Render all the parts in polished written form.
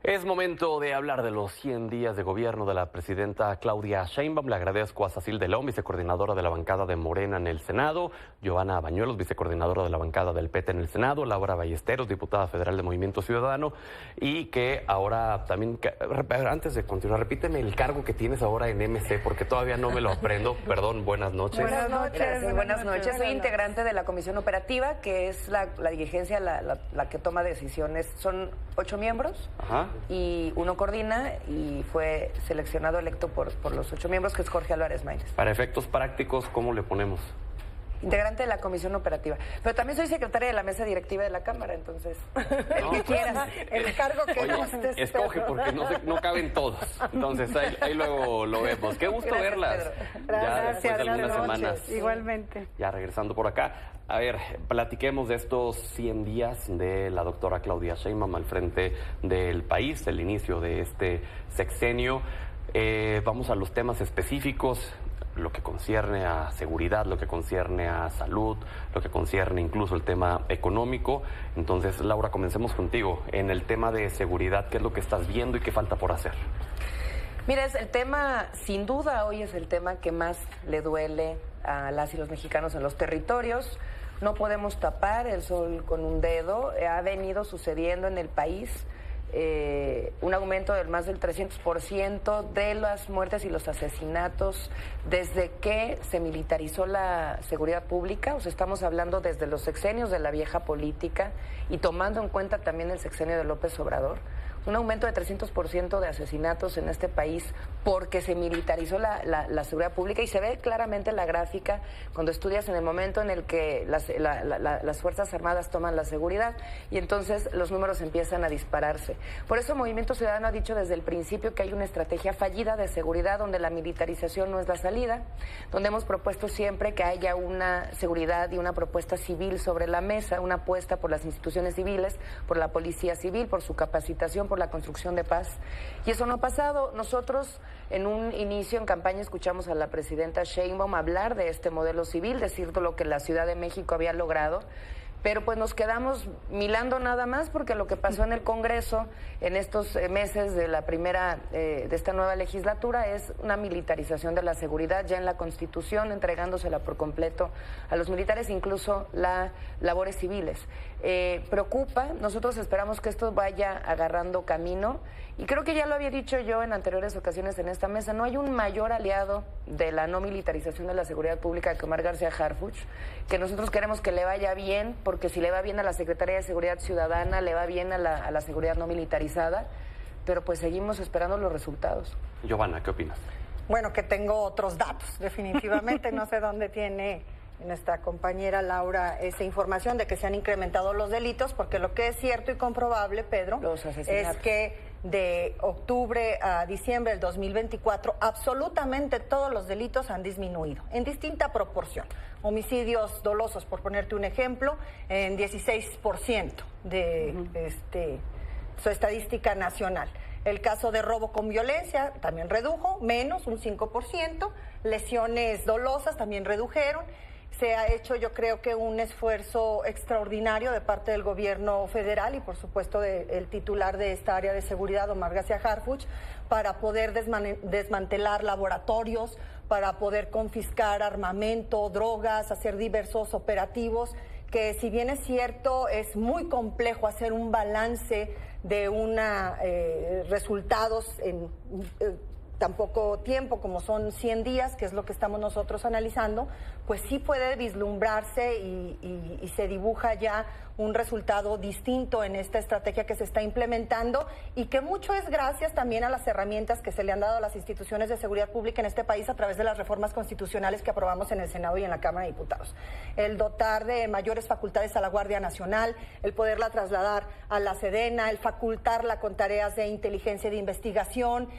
Es momento de hablar de los 100 días de gobierno de la presidenta Claudia Sheinbaum. Le agradezco a Cacil de León, vicecoordinadora de la bancada de Morena en el Senado, Giovanna Bañuelos, vicecoordinadora de la bancada del PT en el Senado, Laura Ballesteros, diputada federal de Movimiento Ciudadano, y que ahora también, antes de continuar, repíteme el cargo que tienes ahora en MC, porque todavía no me lo aprendo. Perdón, buenas noches. Buenas noches. Gracias, buenas noches. Soy integrante de la Comisión Operativa, que es la dirigencia, la que toma decisiones. Son 8 miembros. Ajá. Y uno coordina y fue seleccionado, electo por los 8 miembros, que es Jorge Álvarez Maínez. Para efectos prácticos, ¿cómo le ponemos? Integrante de la Comisión Operativa. Pero también soy secretaria de la mesa directiva de la Cámara, entonces, el que quieras. El cargo que Oye, gustes. escoge, porque no caben todos. Entonces, ahí luego lo vemos. Qué gusto Gracias, verlas. Pedro. Ya Gracias, después de algunas buenas noches. semanas. Igualmente. Ya regresando por acá. A ver, platiquemos de estos 100 días de la doctora Claudia Sheinbaum al frente del país, el inicio de este sexenio. Vamos a los temas específicos, lo que concierne a seguridad, lo que concierne a salud, lo que concierne incluso el tema económico. Entonces, Laura, comencemos contigo. En el tema de seguridad, ¿qué es lo que estás viendo y qué falta por hacer? Mira, es el tema, sin duda, hoy es el tema que más le duele a las y los mexicanos en los territorios. No podemos tapar el sol con un dedo. Ha venido sucediendo en el país un aumento del más del 300% de las muertes y los asesinatos desde que se militarizó la seguridad pública. O sea, estamos hablando desde los sexenios de la vieja política y tomando en cuenta también el sexenio de López Obrador. Un aumento de 300% de asesinatos en este país porque se militarizó la seguridad pública, y se ve claramente la gráfica cuando estudias en el momento en el que las Fuerzas Armadas toman la seguridad, y entonces los números empiezan a dispararse. Por eso Movimiento Ciudadano ha dicho desde el principio que hay una estrategia fallida de seguridad donde la militarización no es la salida, donde hemos propuesto siempre que haya una seguridad y una propuesta civil sobre la mesa, una apuesta por las instituciones civiles, por la policía civil, por su capacitación, por la construcción de paz. Y eso no ha pasado. Nosotros en un inicio en campaña escuchamos a la presidenta Sheinbaum hablar de este modelo civil, decir todo lo que la Ciudad de México había logrado, pero pues nos quedamos milando nada más, porque lo que pasó en el Congreso en estos meses de la primera, de esta nueva legislatura, es una militarización de la seguridad ya en la Constitución, entregándosela por completo a los militares, incluso las labores civiles. Preocupa. Nosotros esperamos que esto vaya agarrando camino, y creo que ya lo había dicho yo en anteriores ocasiones en esta mesa, no hay un mayor aliado de la no militarización de la seguridad pública que Omar García Harfuch, que nosotros queremos que le vaya bien, porque si le va bien a la Secretaría de Seguridad Ciudadana, le va bien a la seguridad no militarizada, pero pues seguimos esperando los resultados. Giovanna, ¿qué opinas? Bueno, que tengo otros datos, definitivamente. No sé dónde tiene nuestra compañera Laura esa información de que se han incrementado los delitos, porque lo que es cierto y comprobable, Pedro, es que de octubre a diciembre del 2024, absolutamente todos los delitos han disminuido, en distinta proporción. Homicidios dolosos, por ponerte un ejemplo, en 16% de su estadística nacional. El caso de robo con violencia también redujo, menos un 5%. Lesiones dolosas también redujeron. Se ha hecho, yo creo que un esfuerzo extraordinario de parte del gobierno federal y por supuesto del titular de esta área de seguridad, Omar García Harfuch, para poder desmantelar laboratorios, para poder confiscar armamento, drogas, hacer diversos operativos, que si bien es cierto, es muy complejo hacer un balance de resultados en tan poco tiempo como son 100 días, que es lo que estamos nosotros analizando, pues sí puede vislumbrarse y se dibuja ya un resultado distinto en esta estrategia que se está implementando, y que mucho es gracias también a las herramientas que se le han dado a las instituciones de seguridad pública en este país a través de las reformas constitucionales que aprobamos en el Senado y en la Cámara de Diputados. El dotar de mayores facultades a la Guardia Nacional, el poderla trasladar a la Sedena, el facultarla con tareas de inteligencia y de investigación,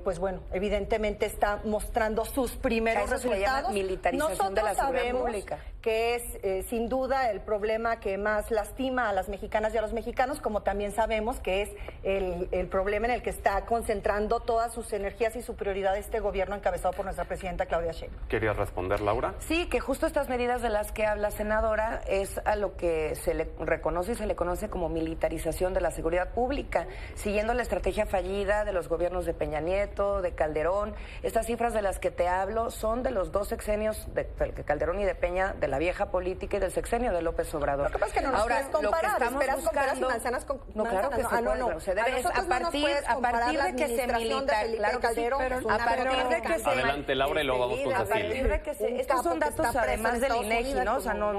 pues pues bueno, evidentemente está mostrando sus primeros resultados. Militarización de la seguridad pública. Que es sin duda el problema que más lastima a las mexicanas y a los mexicanos, como también sabemos que es el problema en el que está concentrando todas sus energías y su prioridad este gobierno encabezado por nuestra presidenta Claudia Sheinbaum. ¿Querías responder, Laura? Sí, que justo estas medidas de las que habla, senadora, es a lo que se le reconoce y se le conoce como militarización de la seguridad pública, siguiendo la estrategia fallida de los gobiernos de Peña Nieto, de Calderón. Estas cifras de las que te hablo son de los 2 sexenios de Calderón y de Peña, de la vieja política y del sexenio de López Obrador. Lo que pasa es que no nos puedes comparar, esperas buscando... con manzanas con no, claro que se debe, a partir de que se militar, claro que sí, pero a partir de que se... Adelante, Laura, y luego vamos con Cecilia. A partir de que se... Estos son datos además del INEGI, ¿no? O sea, no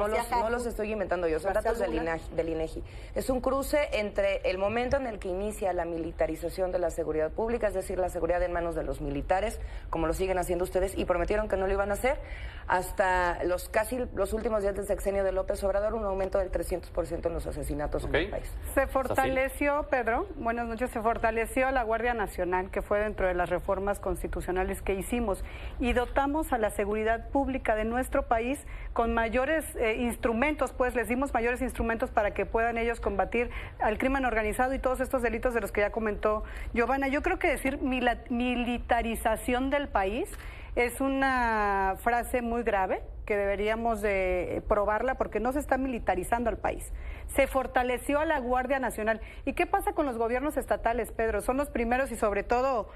los estoy inventando yo, son datos del INEGI. Es un cruce entre el momento en el que inicia la militarización de la seguridad pública, es decir, la seguridad en manos de los militares, como lo siguen haciendo ustedes, y prometieron que no lo iban a hacer, hasta casi los últimos días del sexenio de López Obrador, un aumento del 300% en los asesinatos en el país. Se fortaleció, Pedro, buenas noches, se fortaleció la Guardia Nacional, que fue dentro de las reformas constitucionales que hicimos, y dotamos a la seguridad pública de nuestro país con mayores instrumentos, pues les dimos mayores instrumentos para que puedan ellos combatir al crimen organizado y todos estos delitos de los que ya comentó Giovanna. Yo creo que decir militarización del país es una frase muy grave que deberíamos de probarla porque no se está militarizando al país. Se fortaleció a la Guardia Nacional. ¿Y qué pasa con los gobiernos estatales, Pedro? Son los primeros y sobre todo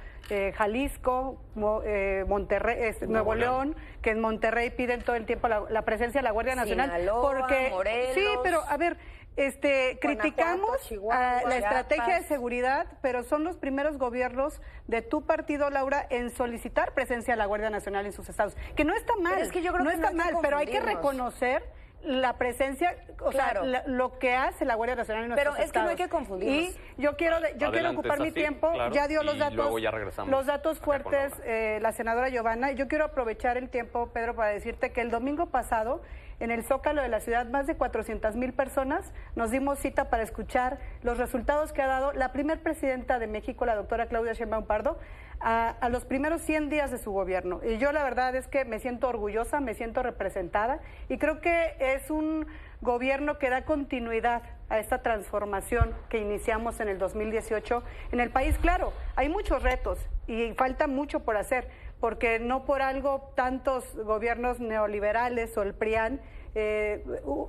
Jalisco, Monterrey, Nuevo León, que en Monterrey piden todo el tiempo la presencia de la Guardia Nacional. Sinaloa, porque Morelos. Sí, pero a ver, criticamos la estrategia de seguridad, pero son los primeros gobiernos de tu partido, Laura, en solicitar presencia de la Guardia Nacional en sus estados. Que no está mal, pero es que yo creo no que está mal, pero hay que reconocer la presencia, claro, sea, lo que hace la Guardia Nacional en nuestros estados. Pero es que no hay que confundirnos. Y yo quiero ocupar mi tiempo, claro, ya dio los datos fuertes la senadora Giovanna, y yo quiero aprovechar el tiempo, Pedro, para decirte que el domingo pasado, en el Zócalo de la ciudad, más de 400,000 personas nos dimos cita para escuchar los resultados que ha dado la primer presidenta de México, la doctora Claudia Sheinbaum Pardo, a los primeros 100 días de su gobierno. Y yo la verdad es que me siento orgullosa, me siento representada y creo que es un gobierno que da continuidad a esta transformación que iniciamos en el 2018 en el país. Claro, hay muchos retos y falta mucho por hacer, porque no por algo tantos gobiernos neoliberales o el PRIAN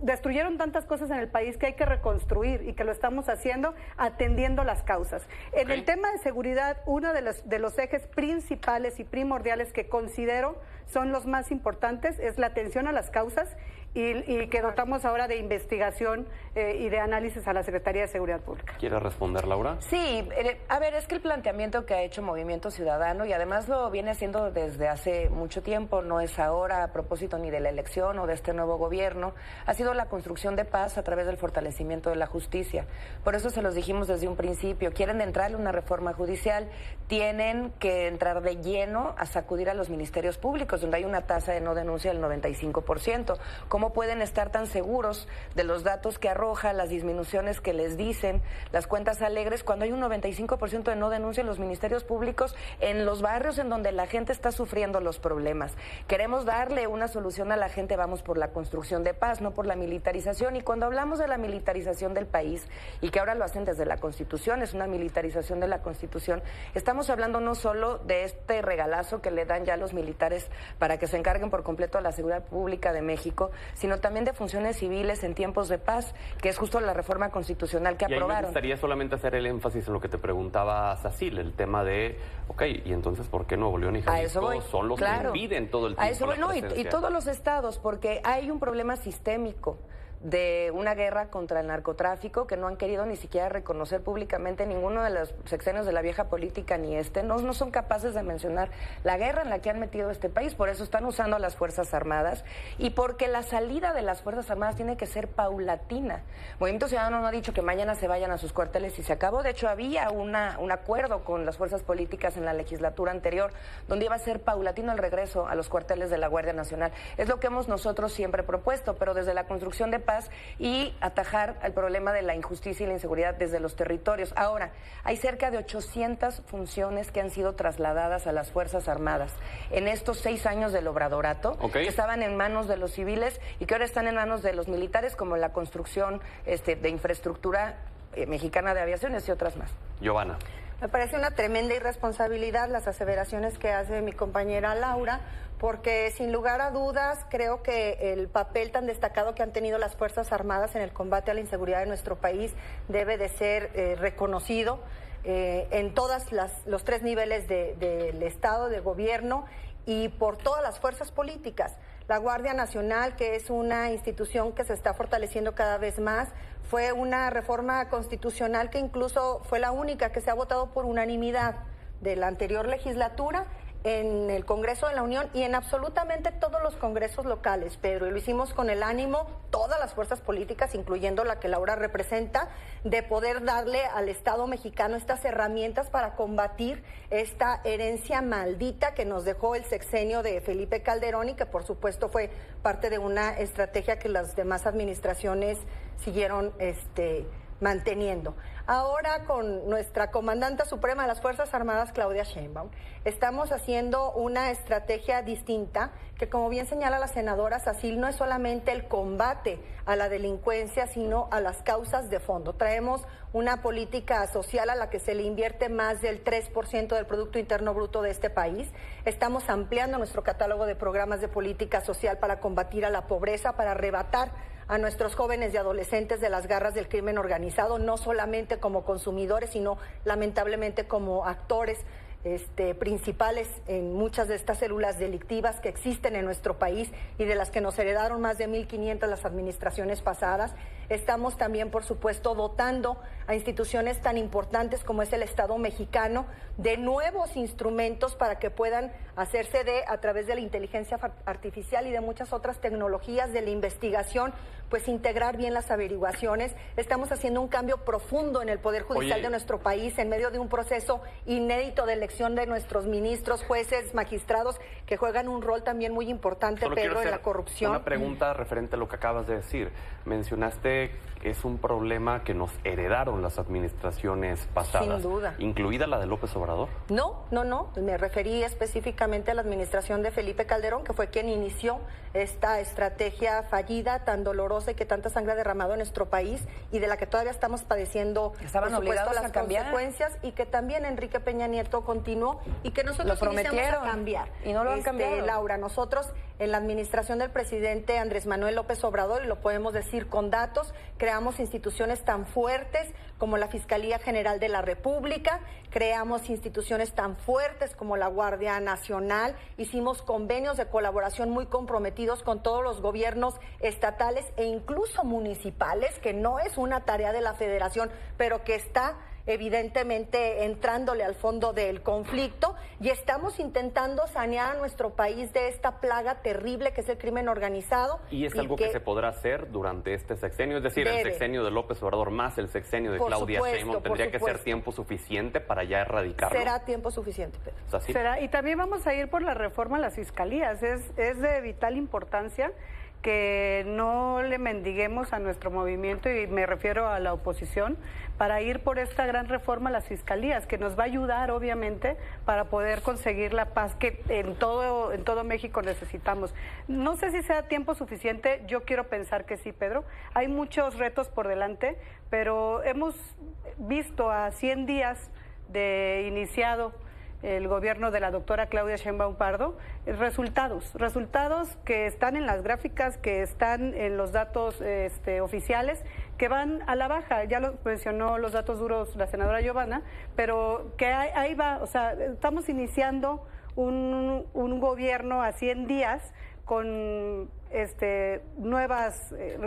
destruyeron tantas cosas en el país que hay que reconstruir y que lo estamos haciendo atendiendo las causas. En el tema de seguridad, uno de los ejes principales y primordiales que considero son los más importantes es la atención a las causas y que dotamos ahora de investigación y de análisis a la Secretaría de Seguridad Pública. ¿Quiere responder, Laura? Sí, a ver, es que el planteamiento que ha hecho Movimiento Ciudadano, y además lo viene haciendo desde hace mucho tiempo, no es ahora a propósito ni de la elección o de este nuevo gobierno, ha sido la construcción de paz a través del fortalecimiento de la justicia. Por eso se los dijimos desde un principio, quieren entrarle una reforma judicial, tienen que entrar de lleno a sacudir a los ministerios públicos, donde hay una tasa de no denuncia del 95%. ¿Cómo pueden estar tan seguros de los datos que arroja, las disminuciones que les dicen, las cuentas alegres, cuando hay un 95% de no denuncia en los ministerios públicos en los barrios en donde la gente está sufriendo los problemas? Queremos darle una solución a la gente, vamos por la construcción de paz, no por la militarización. Y cuando hablamos de la militarización del país, y que ahora lo hacen desde la Constitución, es una militarización de la Constitución, estamos hablando no solo de este regalazo que le dan ya los militares para que se encarguen por completo de la seguridad pública de México, sino también de funciones civiles en tiempos de paz, que es justo la reforma constitucional que aprobaron. Me gustaría solamente hacer el énfasis en lo que te preguntaba Sacil, el tema de, y entonces, ¿por qué Nuevo León y Jalisco son los que impiden todo el tiempo a eso voy, la presencia? Y todos los estados, porque hay un problema sistémico de una guerra contra el narcotráfico que no han querido ni siquiera reconocer públicamente ninguno de los sexenios de la vieja política ni no son capaces de mencionar la guerra en la que han metido este país. Por eso están usando a las Fuerzas Armadas y porque la salida de las Fuerzas Armadas tiene que ser paulatina. Movimiento Ciudadano no ha dicho que mañana se vayan a sus cuarteles y se acabó. De hecho, había un acuerdo con las fuerzas políticas en la legislatura anterior donde iba a ser paulatino el regreso a los cuarteles de la Guardia Nacional. Es lo que hemos nosotros siempre propuesto, pero desde la construcción de paz paz y atajar el problema de la injusticia y la inseguridad desde los territorios. Ahora, hay cerca de 800 funciones que han sido trasladadas a las Fuerzas Armadas en estos 6 años del obradorato, que estaban en manos de los civiles y que ahora están en manos de los militares, como la construcción de infraestructura mexicana de aviaciones y otras más. Giovanna. Me parece una tremenda irresponsabilidad las aseveraciones que hace mi compañera Laura, porque sin lugar a dudas creo que el papel tan destacado que han tenido las Fuerzas Armadas en el combate a la inseguridad de nuestro país debe de ser reconocido en todos los 3 niveles del Estado, de gobierno y por todas las fuerzas políticas. La Guardia Nacional, que es una institución que se está fortaleciendo cada vez más, fue una reforma constitucional que incluso fue la única que se ha votado por unanimidad de la anterior legislatura en el Congreso de la Unión y en absolutamente todos los congresos locales, Pedro, y lo hicimos con el ánimo, todas las fuerzas políticas, incluyendo la que Laura representa, de poder darle al Estado mexicano estas herramientas para combatir esta herencia maldita que nos dejó el sexenio de Felipe Calderón y que por supuesto fue parte de una estrategia que las demás administraciones siguieron manteniendo. Ahora con nuestra comandante suprema de las Fuerzas Armadas, Claudia Sheinbaum, estamos haciendo una estrategia distinta que, como bien señala la senadora Sacil, no es solamente el combate a la delincuencia, sino a las causas de fondo. Traemos una política social a la que se le invierte más del 3% del Producto Interno Bruto de este país. Estamos ampliando nuestro catálogo de programas de política social para combatir a la pobreza, para arrebatar a nuestros jóvenes y adolescentes de las garras del crimen organizado, no solamente como consumidores, sino lamentablemente como actores principales en muchas de estas células delictivas que existen en nuestro país y de las que nos heredaron más de 1.500 las administraciones pasadas. Estamos también, por supuesto, dotando a instituciones tan importantes como es el Estado mexicano de nuevos instrumentos para que puedan hacerse a través de la inteligencia artificial y de muchas otras tecnologías de la investigación, pues integrar bien las averiguaciones. Estamos haciendo un cambio profundo en el Poder Judicial de nuestro país en medio de un proceso inédito de elección de nuestros ministros, jueces, magistrados, que juegan un rol también muy importante, Pedro, en la corrupción. Una pregunta referente a lo que acabas de decir. Mencionaste que es un problema que nos heredaron las administraciones pasadas. Sin duda. ¿Incluida la de López Obrador? No. Me referí específicamente a la administración de Felipe Calderón, que fue quien inició esta estrategia fallida, tan dolorosa y que tanta sangre ha derramado en nuestro país y de la que todavía estamos padeciendo, por supuesto, las consecuencias, y que también Enrique Peña Nieto continuó y que nosotros prometieron a cambiar. Y no lo han cambiado. Laura, nosotros en la administración del presidente Andrés Manuel López Obrador, y lo podemos decir con datos, creamos instituciones tan fuertes como la Fiscalía General de la República, creamos instituciones tan fuertes como la Guardia Nacional, hicimos convenios de colaboración muy comprometidos con todos los gobiernos estatales e incluso municipales, que no es una tarea de la Federación, pero que está evidentemente entrándole al fondo del conflicto, y estamos intentando sanear a nuestro país de esta plaga terrible que es el crimen organizado. ¿Y es algo que se podrá hacer durante este sexenio? Es decir, el sexenio de López Obrador más el sexenio de Claudia Sheinbaum, ¿tendría que ser tiempo suficiente para ya erradicarlo? Será tiempo suficiente, Pedro. Será, y también vamos a ir por la reforma a las fiscalías. Es de vital importancia que no le mendiguemos a nuestro movimiento, y me refiero a la oposición, para ir por esta gran reforma a las fiscalías, que nos va a ayudar, obviamente, para poder conseguir la paz que en todo México necesitamos. No sé si sea tiempo suficiente, yo quiero pensar que sí, Pedro. Hay muchos retos por delante, pero hemos visto a 100 días de iniciado el gobierno de la doctora Claudia Sheinbaum Pardo, resultados que están en las gráficas, que están en los datos oficiales, que van a la baja. Ya lo mencionó los datos duros la senadora Giovanna, pero que ahí va. O sea, estamos iniciando un gobierno a 100 días con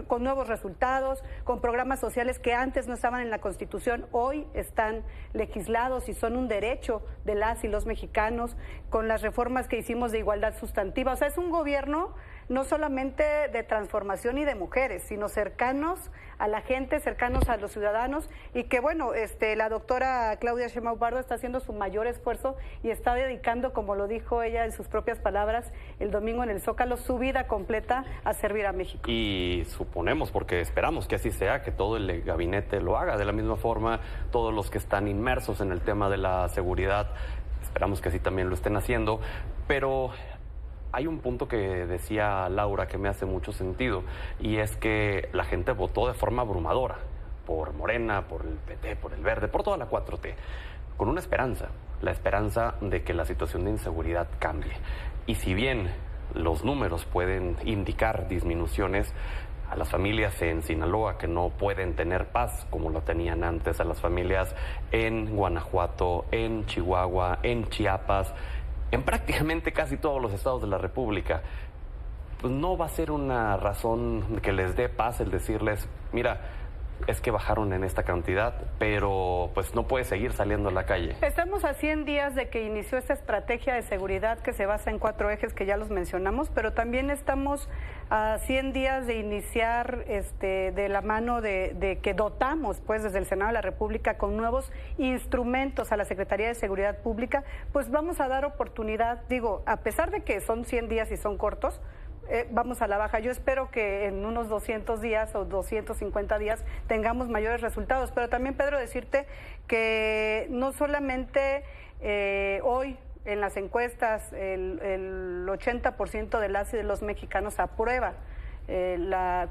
con nuevos resultados, con programas sociales que antes no estaban en la Constitución, hoy están legislados y son un derecho de las y los mexicanos, con las reformas que hicimos de igualdad sustantiva. O sea, es un gobierno no solamente de transformación y de mujeres, sino cercanos a la gente, cercanos a los ciudadanos, y que bueno, la doctora Claudia Sheinbaum Pardo está haciendo su mayor esfuerzo y está dedicando, como lo dijo ella en sus propias palabras el domingo en el Zócalo, su vida completa a servir a México. Y suponemos, porque esperamos que así sea, que todo el gabinete lo haga de la misma forma, todos los que están inmersos en el tema de la seguridad, esperamos que así también lo estén haciendo, pero hay un punto que decía Laura que me hace mucho sentido, y es que la gente votó de forma abrumadora por Morena, por el PT, por el Verde, por toda la 4T, con una esperanza, la esperanza de que la situación de inseguridad cambie. Y si bien los números pueden indicar disminuciones, a las familias en Sinaloa que no pueden tener paz como lo tenían antes, a las familias en Guanajuato, en Chihuahua, en Chiapas, en prácticamente casi todos los estados de la República, pues no va a ser una razón que les dé paz el decirles, mira, es que bajaron en esta cantidad, pero pues no puede seguir saliendo a la calle. Estamos a 100 días de que inició esta estrategia de seguridad que se basa en 4 ejes que ya los mencionamos, pero también estamos a 100 días de iniciar de la mano de que dotamos pues desde el Senado de la República con nuevos instrumentos a la Secretaría de Seguridad Pública, pues vamos a dar oportunidad, digo, a pesar de que son 100 días y son cortos, vamos a la baja. Yo espero que en unos 200 días o 250 días tengamos mayores resultados, pero también, Pedro, decirte que no solamente hoy en las encuestas el 80% de las y de los mexicanos aprueba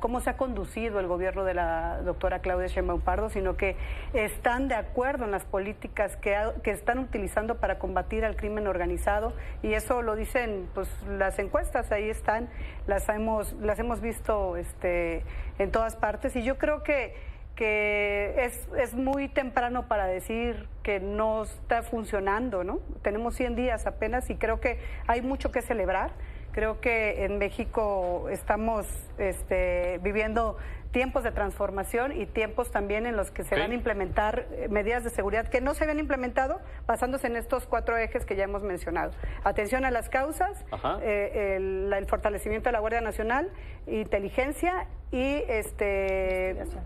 cómo se ha conducido el gobierno de la doctora Claudia Sheinbaum Pardo, sino que están de acuerdo en las políticas que están utilizando para combatir al crimen organizado, y eso lo dicen pues las encuestas, ahí están, las hemos visto en todas partes, y yo creo que es muy temprano para decir que no está funcionando, ¿no? Tenemos 100 días apenas y creo que hay mucho que celebrar. Creo que en México estamos viviendo tiempos de transformación y tiempos también en los que se van a implementar medidas de seguridad que no se habían implementado basándose en estos 4 ejes que ya hemos mencionado. Atención a las causas, el fortalecimiento de la Guardia Nacional, inteligencia y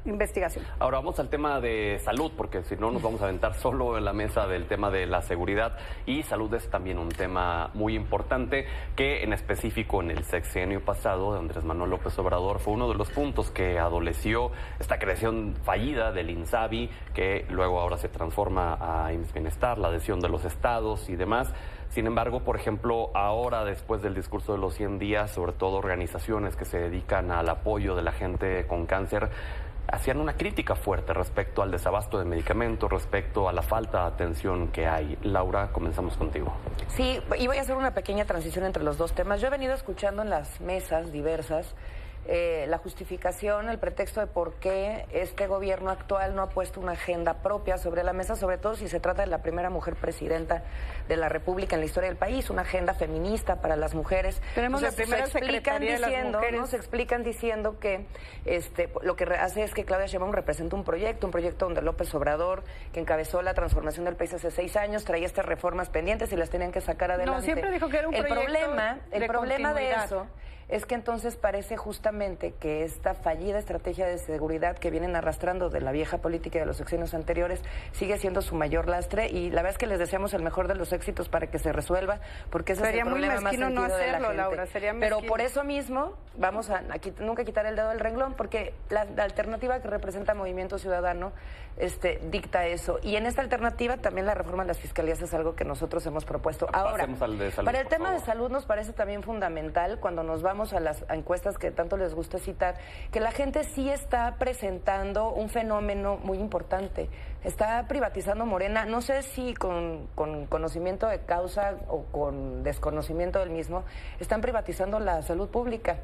investigación. Ahora vamos al tema de salud, porque si no nos vamos a aventar solo en la mesa del tema de la seguridad, y salud es también un tema muy importante que en específico en el sexenio pasado de Andrés Manuel López Obrador fue uno de los puntos que adoleció esta creación fallida del INSABI, que luego ahora se transforma a IMSS Bienestar, la adhesión de los estados y demás. Sin embargo, por ejemplo, ahora después del discurso de los 100 días, sobre todo organizaciones que se dedican al apoyo de la gente con cáncer, hacían una crítica fuerte respecto al desabasto de medicamentos, respecto a la falta de atención que hay. Laura, comenzamos contigo. Sí, y voy a hacer una pequeña transición entre los dos temas. Yo he venido escuchando en las mesas diversas la justificación, el pretexto de por qué este gobierno actual no ha puesto una agenda propia sobre la mesa, sobre todo si se trata de la primera mujer presidenta de la República en la historia del país, una agenda feminista para las mujeres. Tenemos la primera secretaría de las mujeres. Se explican diciendo que lo que hace es que Claudia Sheinbaum representa un proyecto donde López Obrador, que encabezó la transformación del país hace 6 años, traía estas reformas pendientes y las tenían que sacar adelante. No, siempre dijo que era un proyecto El problema de eso es que entonces parece justamente que esta fallida estrategia de seguridad que vienen arrastrando de la vieja política de los sexenios anteriores sigue siendo su mayor lastre, y la verdad es que les deseamos el mejor de los éxitos para que se resuelva, porque ese sería es el problema más sentido no hacerlo, de la gente. Laura, sería mezquino. Pero por eso mismo vamos a nunca quitar el dedo del renglón, porque la alternativa que representa Movimiento Ciudadano dicta eso, y en esta alternativa también la reforma de las fiscalías es algo que nosotros hemos propuesto. Ahora, para el tema de salud nos parece también fundamental, cuando nos vamos a las encuestas que tanto les gusta citar, que la gente sí está presentando un fenómeno muy importante. Está privatizando Morena, no sé si con conocimiento de causa o con desconocimiento del mismo, están privatizando la salud pública.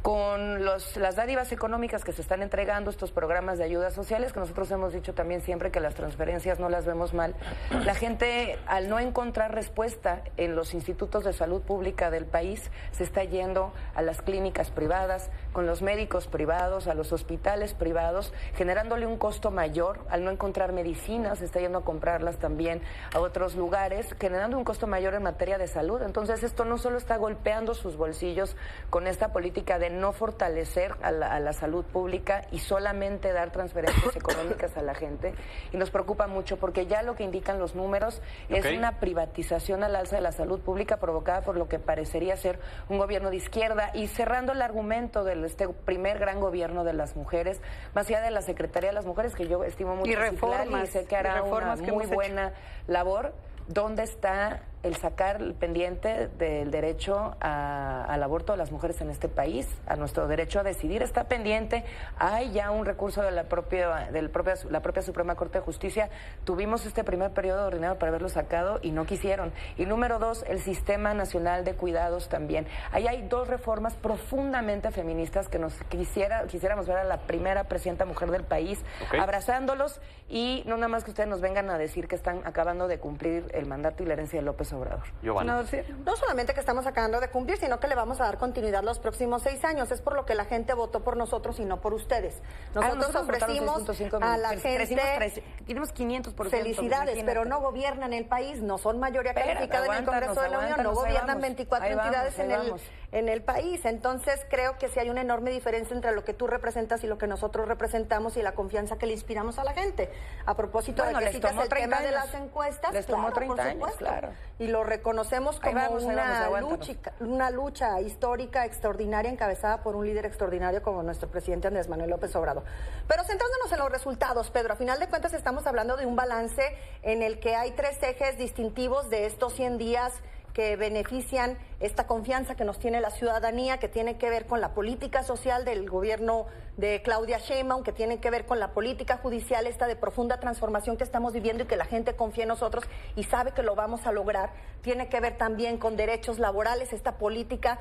Con las dádivas económicas que se están entregando, estos programas de ayudas sociales, que nosotros hemos dicho también siempre que las transferencias no las vemos mal, la gente, al no encontrar respuesta en los institutos de salud pública del país, se está yendo a las clínicas privadas, con los médicos privados, a los hospitales privados, generándole un costo mayor al no encontrar medicinas, se está yendo a comprarlas también a otros lugares, generando un costo mayor en materia de salud. Entonces esto no solo está golpeando sus bolsillos con esta política de no fortalecer a la salud pública y solamente dar transferencias económicas a la gente, y nos preocupa mucho porque ya lo que indican los números es una privatización al alza de la salud pública provocada por lo que parecería ser un gobierno de izquierda. Y cerrando el argumento de este primer gran gobierno de las mujeres, más allá de la Secretaría de las Mujeres, que yo estimo mucho, y sé que hará una muy buena labor, ¿dónde está el sacar el pendiente del derecho al aborto de las mujeres en este país, a nuestro derecho a decidir? Está pendiente. Hay ya un recurso de la propia Suprema Corte de Justicia. Tuvimos este primer periodo ordinario para haberlo sacado y no quisieron. Y número 2, el Sistema Nacional de Cuidados también. Ahí hay 2 reformas profundamente feministas que nos quisiéramos ver a la primera presidenta mujer del país abrazándolos, y no nada más que ustedes nos vengan a decir que están acabando de cumplir el mandato y la herencia de López Obrador. No solamente que estamos acabando de cumplir, sino que le vamos a dar continuidad los próximos 6 años. Es por lo que la gente votó por nosotros y no por ustedes. Nosotros ofrecimos a la gente... Tenemos 500%. Felicidades, pero no gobiernan el país, no son mayoría calificada en el Congreso de la Unión, no gobiernan 24 entidades en el país. Entonces creo que sí hay una enorme diferencia entre lo que tú representas y lo que nosotros representamos, y la confianza que le inspiramos a la gente. A propósito de que citas el tema de las encuestas, les tomó 30 años, claro. Y lo reconocemos como una lucha histórica, extraordinaria, encabezada por un líder extraordinario como nuestro presidente Andrés Manuel López Obrador. Pero centrándonos en los resultados, Pedro, a final de cuentas estamos hablando de un balance en el que hay 3 ejes distintivos de estos 100 días que benefician esta confianza que nos tiene la ciudadanía, que tiene que ver con la política social del gobierno de Claudia Sheinbaum, que tiene que ver con la política judicial, esta de profunda transformación que estamos viviendo y que la gente confía en nosotros y sabe que lo vamos a lograr. Tiene que ver también con derechos laborales, esta política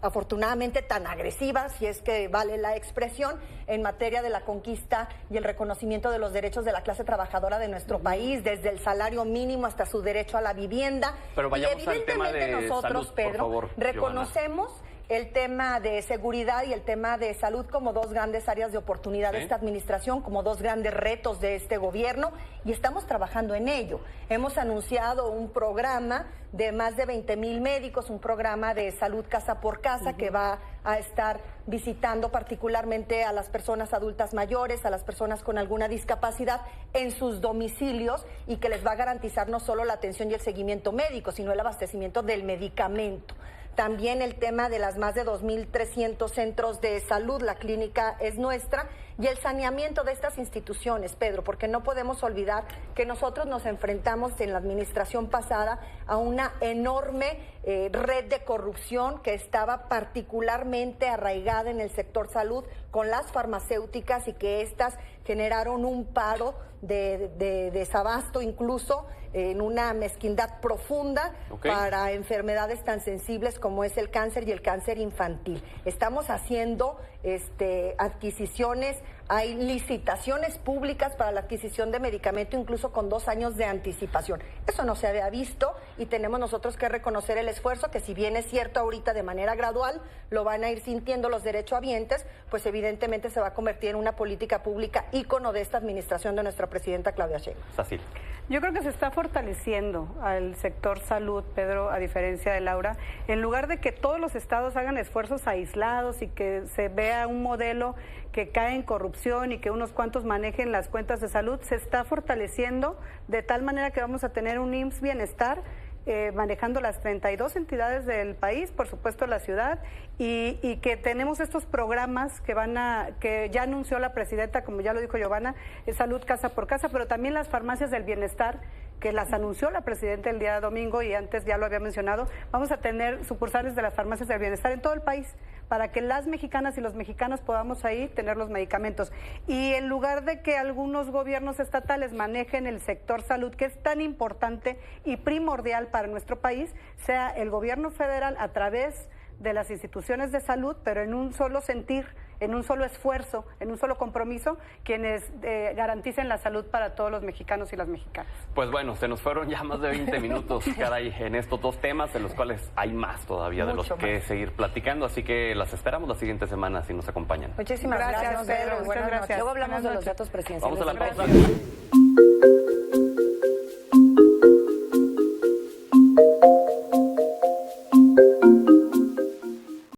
afortunadamente tan agresiva, si es que vale la expresión, en materia de la conquista y el reconocimiento de los derechos de la clase trabajadora de nuestro país, desde el salario mínimo hasta su derecho a la vivienda. Pero vayamos al tema de nosotros, salud, Pedro, por favor, reconocemos el tema de seguridad y el tema de salud como 2 grandes áreas de oportunidad de esta administración, como 2 grandes retos de este gobierno, y estamos trabajando en ello. Hemos anunciado un programa de más de 20,000 médicos, un programa de salud casa por casa que va a estar visitando particularmente a las personas adultas mayores, a las personas con alguna discapacidad en sus domicilios, y que les va a garantizar no solo la atención y el seguimiento médico, sino el abastecimiento del medicamento. También el tema de las más de 2,300 centros de salud, la clínica es nuestra, y el saneamiento de estas instituciones, Pedro, porque no podemos olvidar que nosotros nos enfrentamos en la administración pasada a una enorme red de corrupción que estaba particularmente arraigada en el sector salud con las farmacéuticas, y que estas generaron un paro de desabasto, incluso en una mezquindad profunda para enfermedades tan sensibles como es el cáncer y el cáncer infantil. Estamos haciendo adquisiciones, hay licitaciones públicas para la adquisición de medicamento, incluso con 2 años de anticipación. Eso no se había visto, y tenemos nosotros que reconocer el esfuerzo, que si bien es cierto ahorita de manera gradual lo van a ir sintiendo los derechohabientes, pues evidentemente se va a convertir en una política pública ícono de esta administración de nuestra presidenta Claudia Sheinbaum. Así. Yo creo que se está fortaleciendo al sector salud, Pedro, a diferencia de Laura. En lugar de que todos los estados hagan esfuerzos aislados y que se vea un modelo que cae en corrupción y que unos cuantos manejen las cuentas de salud, se está fortaleciendo de tal manera que vamos a tener un IMSS Bienestar manejando las 32 entidades del país, por supuesto la ciudad, y que tenemos estos programas que ya anunció la presidenta, como ya lo dijo Giovanna, salud casa por casa, pero también las farmacias del bienestar, que las anunció la presidenta el día domingo, y antes ya lo había mencionado. Vamos a tener sucursales de las farmacias del bienestar en todo el país, para que las mexicanas y los mexicanos podamos ahí tener los medicamentos. Y en lugar de que algunos gobiernos estatales manejen el sector salud, que es tan importante y primordial para nuestro país, sea el gobierno federal a través de las instituciones de salud, pero en un solo sentir, en un solo esfuerzo, en un solo compromiso, quienes garanticen la salud para todos los mexicanos y las mexicanas. Pues bueno, se nos fueron ya más de 20 minutos, caray, en estos 2 temas, en los cuales hay más todavía de los que seguir platicando, así que las esperamos la siguiente semana si nos acompañan. Muchísimas gracias, Pedro. Buenas noches. Luego hablamos de los datos presidenciales. Vamos a la pausa. Thank you.